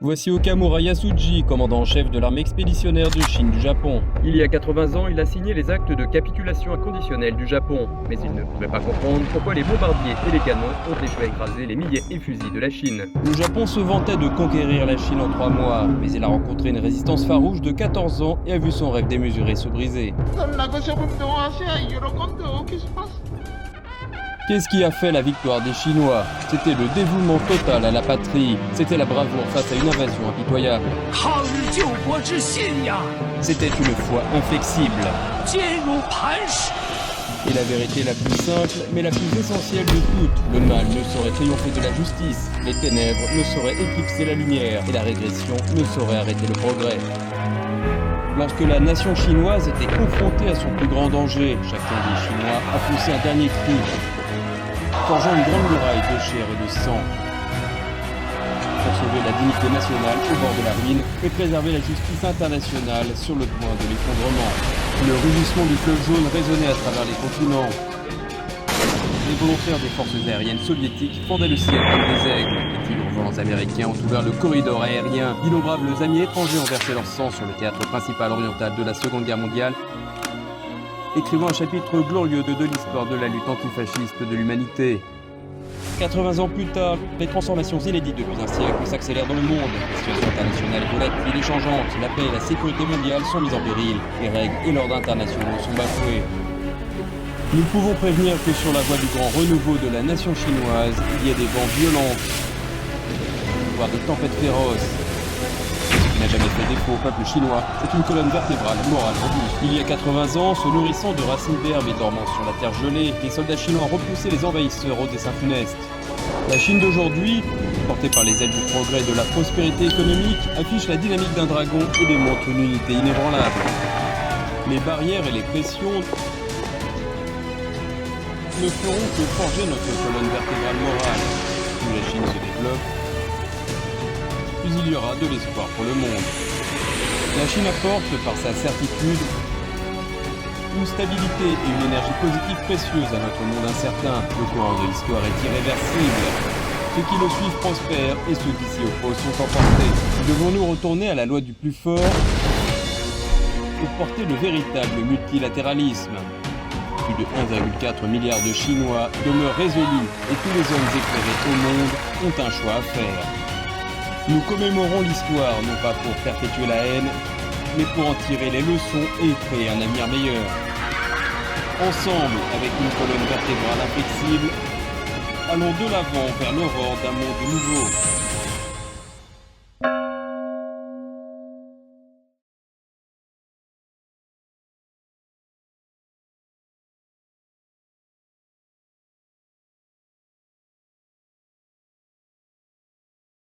Voici Okamura Yasuji, commandant en chef de l'armée expéditionnaire de Chine du Japon. Il y a 80 ans, il a signé les actes de capitulation inconditionnelle du Japon. Mais il ne pouvait pas comprendre pourquoi les bombardiers et les canons ont échoué à écraser les milliers et fusils de la Chine. Le Japon se vantait de conquérir la Chine en 3 mois, mais il a rencontré une résistance farouche de 14 ans et a vu son rêve démesuré se briser. Qu'est-ce qui a fait la victoire des Chinois? C'était le dévouement total à la patrie. C'était la bravoure face à une invasion impitoyable. C'était une foi inflexible. Et la vérité la plus simple, mais la plus essentielle de toutes, le mal ne saurait triompher de la justice, les ténèbres ne sauraient éclipser la lumière, et la régression ne saurait arrêter le progrès. Lorsque la nation chinoise était confrontée à son plus grand danger, chacun des Chinois a poussé un dernier cri, forgeant une grande muraille de chair et de sang pour sauver la dignité nationale au bord de la ruine et préserver la justice internationale sur le point de l'effondrement. Le rugissement du fleuve jaune résonnait à travers les continents. Les volontaires des forces aériennes soviétiques fendaient le ciel comme des aigles. Les tigres volants américains ont ouvert le corridor aérien. D'innombrables amis étrangers ont versé leur sang sur le théâtre principal oriental de la Seconde Guerre mondiale, écrivant un chapitre glorieux de l'histoire de la lutte antifasciste de l'humanité. 80 ans plus tard, les transformations inédites depuis un siècle s'accélèrent dans le monde. La situation internationale est volatile et changeante. La paix et la sécurité mondiale sont mises en péril. Les règles et l'ordre internationaux sont bafoués. Nous pouvons prévenir que sur la voie du grand renouveau de la nation chinoise, il y a des vents violents, voire des tempêtes féroces. N'a jamais fait défaut au peuple chinois, c'est une colonne vertébrale, morale, robuste. Il y a 80 ans, se nourrissant de racines d'herbe et dormant sur la terre gelée, les soldats chinois ont repoussé les envahisseurs au dessein funeste. La Chine d'aujourd'hui, portée par les ailes du progrès et de la prospérité économique, affiche la dynamique d'un dragon et démontre une unité inébranlable. Les barrières et les pressions ne feront que forger notre colonne vertébrale morale. Plus la Chine se développe, plus il y aura de l'espoir pour le monde. La Chine apporte, par sa certitude, une stabilité et une énergie positive précieuse à notre monde incertain. Le courant de l'histoire est irréversible. Ceux qui le suivent prospèrent et ceux qui s'y opposent sont emportés. Devons-nous retourner à la loi du plus fort pour porter le véritable multilatéralisme? Plus de 1,4 milliard de Chinois demeurent résolus et tous les hommes éclairés au monde ont un choix à faire. Nous commémorons l'histoire, non pas pour perpétuer la haine, mais pour en tirer les leçons et créer un avenir meilleur. Ensemble, avec une colonne vertébrale inflexible, allons de l'avant vers l'aurore d'un monde nouveau.